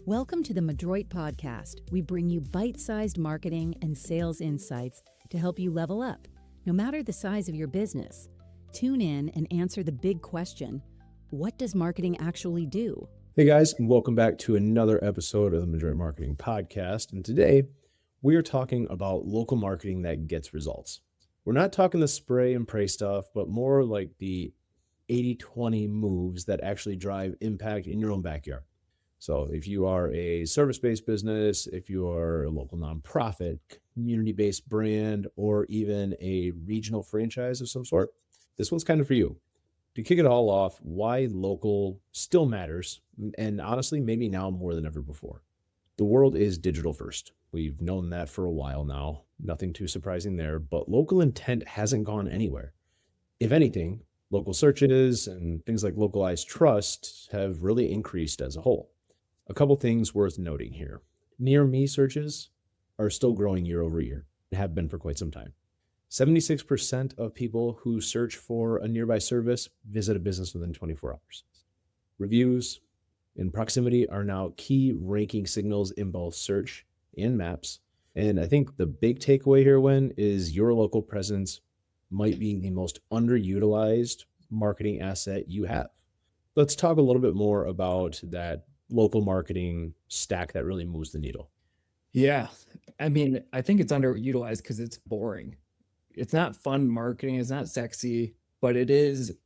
Welcome to the Madroit Podcast. We bring you bite-sized marketing and sales insights to help you level up, no matter the size of your business. Tune in and answer the big question, what does marketing actually do? Hey guys, and welcome back to another episode of the Madroit Marketing Podcast. And today we are talking about local marketing that gets results. We're not talking the spray and pray stuff, but more like the 80-20 moves that actually drive impact in your own backyard. So if you are a service-based business, if you are a local nonprofit, community-based brand, or even a regional franchise of some sort, this one's kind of for you. To kick it all off, why local still matters, and honestly, maybe now more than ever before. The world is digital first. We've known that for a while now. Nothing too surprising there, but local intent hasn't gone anywhere. If anything, local searches and things like localized trust have really increased as a whole. A couple things worth noting here. Near me searches are still growing year over year and have been for quite some time. 76% of people who search for a nearby service visit a business within 24 hours. Reviews and proximity are now key ranking signals in both search and maps. And I think the big takeaway here, is your local presence might be the most underutilized marketing asset you have. Let's talk a little bit more about that local marketing stack that really moves the needle. Yeah. I mean, I think it's underutilized because it's boring. It's not fun marketing. It's not sexy, but it is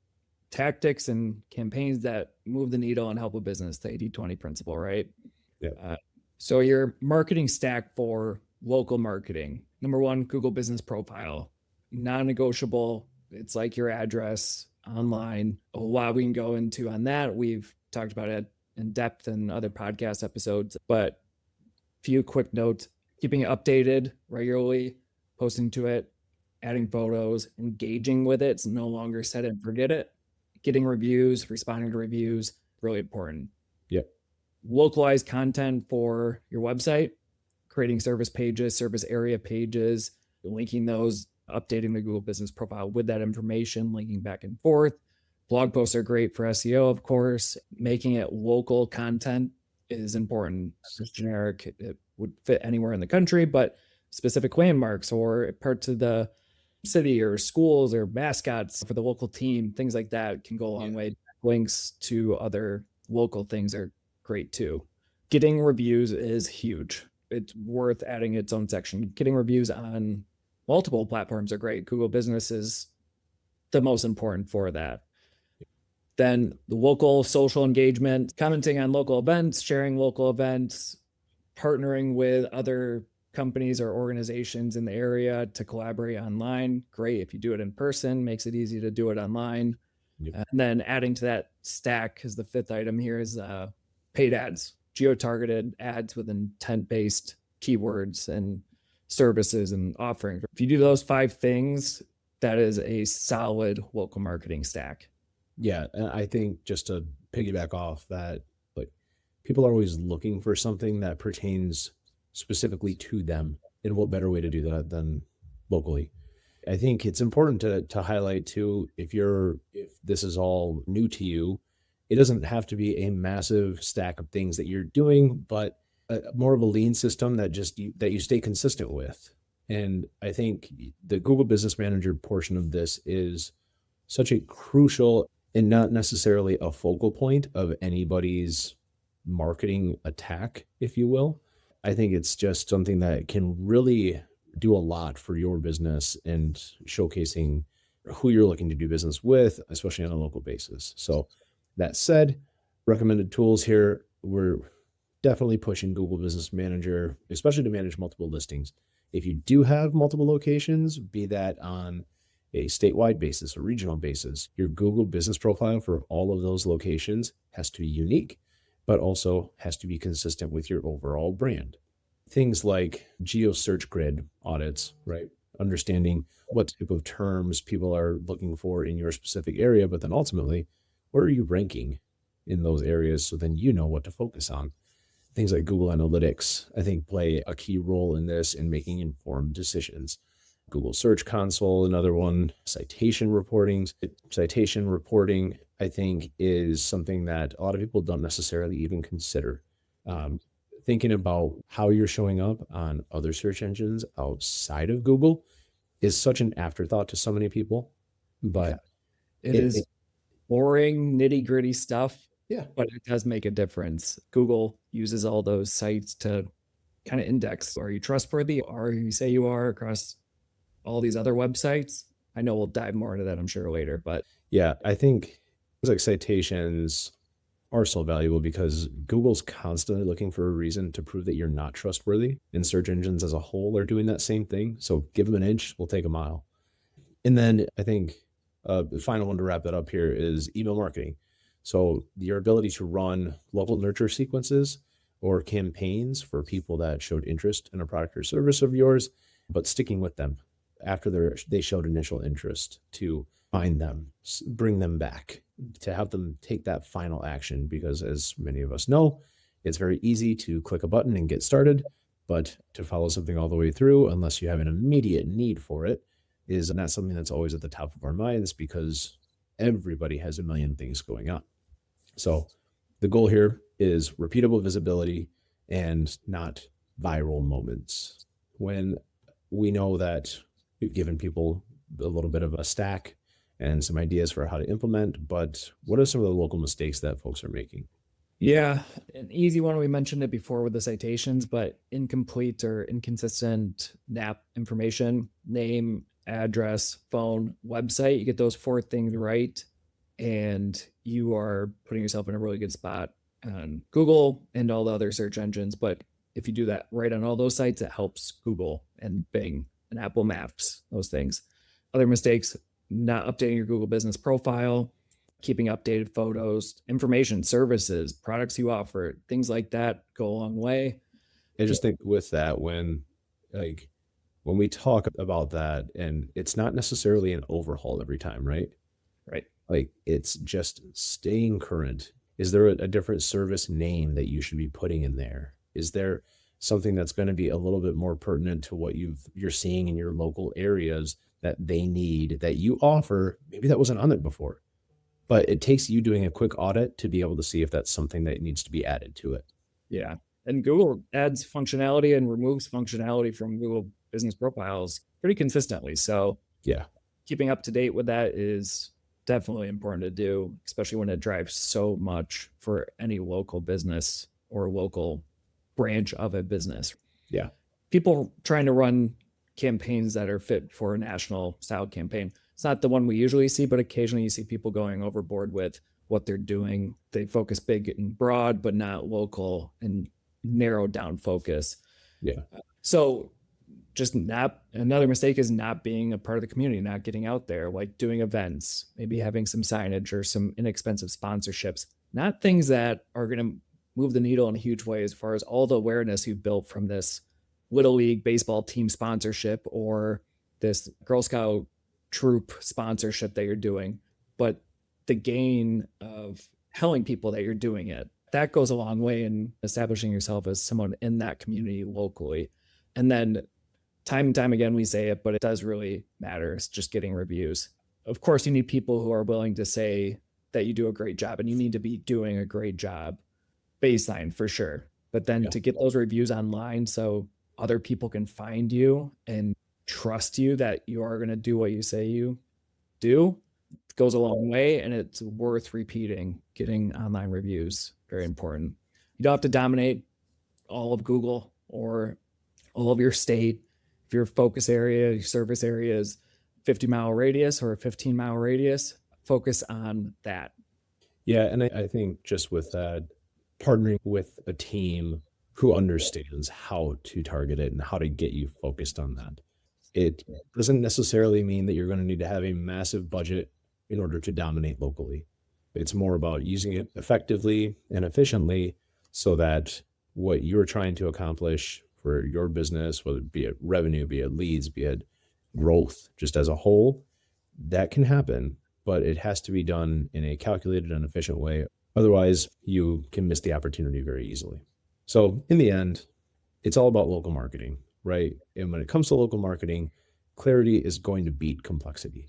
tactics and campaigns that move the needle and help a business, the 80-20 principle, right? Yeah. So your marketing stack for local marketing, number one, Google Business Profile, non-negotiable. It's like your address online. A lot we can go into on that. We've talked about it in depth in other podcast episodes, but few quick notes: keeping it updated regularly, posting to it, adding photos, engaging with it. It's no longer set it and forget it. Getting reviews, responding to reviews, really important. Yep. Localized content for your website, creating service pages, service area pages, linking those, updating the Google Business Profile with that information, linking back and forth. Blog posts are great for SEO, of course. Making it local content is important. It's generic. It would fit anywhere in the country, but specific landmarks or parts of the city or schools or mascots for the local team, things like that can go a long way. Links to other local things are great too. Getting reviews is huge. It's worth adding its own section. Getting reviews on multiple platforms are great. Google Business is the most important for that. Then the local social engagement, commenting on local events, sharing local events, partnering with other companies or organizations in the area to collaborate online. Great. If you do it in person, makes it easy to do it online. Yep. And then adding to that stack, because the fifth item here is paid ads, geo-targeted ads with intent-based keywords and services and offerings. If you do those 5 things, that is a solid local marketing stack. Yeah. And I think just to piggyback off that, like, people are always looking for something that pertains specifically to them. And what better way to do that than locally? I think it's important to highlight too, if this is all new to you, it doesn't have to be a massive stack of things that you're doing, but more of a lean system that you stay consistent with. And I think the Google Business Manager portion of this is such a crucial and not necessarily a focal point of anybody's marketing attack, if you will. I think it's just something that can really do a lot for your business and showcasing who you're looking to do business with, especially on a local basis. So that said, recommended tools here, we're definitely pushing Google Business Manager, especially to manage multiple listings. If you do have multiple locations, be that on a statewide basis or regional basis, your Google Business Profile for all of those locations has to be unique, but also has to be consistent with your overall brand. Things like geo search grid audits, right? Understanding what type of terms people are looking for in your specific area, but then ultimately, where are you ranking in those areas? So then you know what to focus on. Things like Google Analytics, I think, play a key role in this in making informed decisions. Google Search Console, another one. Citation reporting, I think, is something that a lot of people don't necessarily even consider. thinking about how you're showing up on other search engines outside of Google is such an afterthought to so many people. But It is boring, nitty gritty stuff, yeah, but it does make a difference. Google uses all those sites to kind of index. Are you trustworthy? Are you say you are across all these other websites? I know we'll dive more into that, I'm sure, later, but yeah, I think things like citations are so valuable because Google's constantly looking for a reason to prove that you're not trustworthy, and search engines as a whole are doing that same thing. So give them an inch, we'll take a mile. And then I think the final one to wrap that up here is email marketing. So your ability to run local nurture sequences or campaigns for people that showed interest in a product or service of yours, but sticking with them after they showed initial interest, to find them, bring them back, to have them take that final action. Because as many of us know, it's very easy to click a button and get started, but to follow something all the way through, unless you have an immediate need for it, is not something that's always at the top of our minds, because everybody has a million things going on. So the goal here is repeatable visibility and not viral moments. When we know that we've given people a little bit of a stack and some ideas for how to implement, but what are some of the local mistakes that folks are making? yeah, an easy one. We mentioned it before with the citations, but incomplete or inconsistent NAP information, name, address, phone, website. You get those 4 things right, and you are putting yourself in a really good spot on Google and all the other search engines. But if you do that right on all those sites, it helps Google and Bing and Apple Maps, those things. Other mistakes: not updating your Google business profile, keeping updated photos, information, services, products you offer, things like that go a long way. I just think with that, when we talk about that, and it's not necessarily an overhaul every time, right? Right. Like, it's just staying current. Is there a different service name that you should be putting in there? Is there something that's going to be a little bit more pertinent to what you're seeing in your local areas that they need, that you offer? Maybe that wasn't on it before, but it takes you doing a quick audit to be able to see if that's something that needs to be added to it. Yeah. And Google adds functionality and removes functionality from Google business profiles pretty consistently. So Yeah. keeping up to date with that is definitely important to do, especially when it drives so much for any local business or local branch of a business. Yeah. People trying to run campaigns that are fit for a national style campaign. It's not the one we usually see, but occasionally you see people going overboard with what they're doing. They focus big and broad, but not local and narrowed down focus. Yeah. So just another mistake is not being a part of the community, not getting out there, like doing events, maybe having some signage or some inexpensive sponsorships, not things that are going to move the needle in a huge way as far as all the awareness you've built from this Little League baseball team sponsorship or this Girl Scout troop sponsorship that you're doing, but the gain of telling people that you're doing it, that goes a long way in establishing yourself as someone in that community locally. And then time and time again, we say it, but it does really matter. It's just getting reviews. Of course, you need people who are willing to say that you do a great job, and you need to be doing a great job baseline for sure. But then to get those reviews online so other people can find you and trust you that you are going to do what you say you do, goes a long way, and it's worth repeating. Getting online reviews, very important. You don't have to dominate all of Google or all of your state. If your focus area, your service area is 50-mile radius or a 15-mile radius, focus on that. Yeah. And I think just with that, partnering with a team who understands how to target it and how to get you focused on that. It doesn't necessarily mean that you're going to need to have a massive budget in order to dominate locally. It's more about using it effectively and efficiently so that what you're trying to accomplish for your business, whether it be it revenue, be it leads, be it growth, just as a whole, that can happen, but it has to be done in a calculated and efficient way. Otherwise, you can miss the opportunity very easily. So in the end, it's all about local marketing, right? And when it comes to local marketing, clarity is going to beat complexity.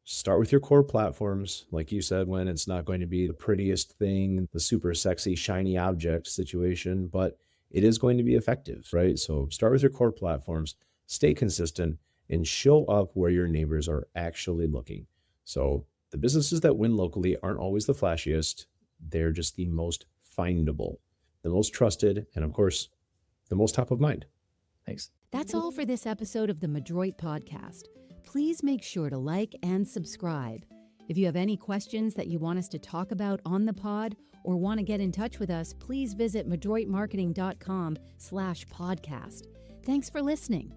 Start with your core platforms. Like you said, when it's not going to be the prettiest thing, the super sexy, shiny object situation, but it is going to be effective, right? So start with your core platforms, stay consistent, and show up where your neighbors are actually looking. So the businesses that win locally aren't always the flashiest. They're just the most findable, the most trusted, and of course, the most top of mind. Thanks. That's all for this episode of the Madroit Podcast. Please make sure to like and subscribe. If you have any questions that you want us to talk about on the pod or want to get in touch with us, please visit madroitmarketing.com/podcast. Thanks for listening.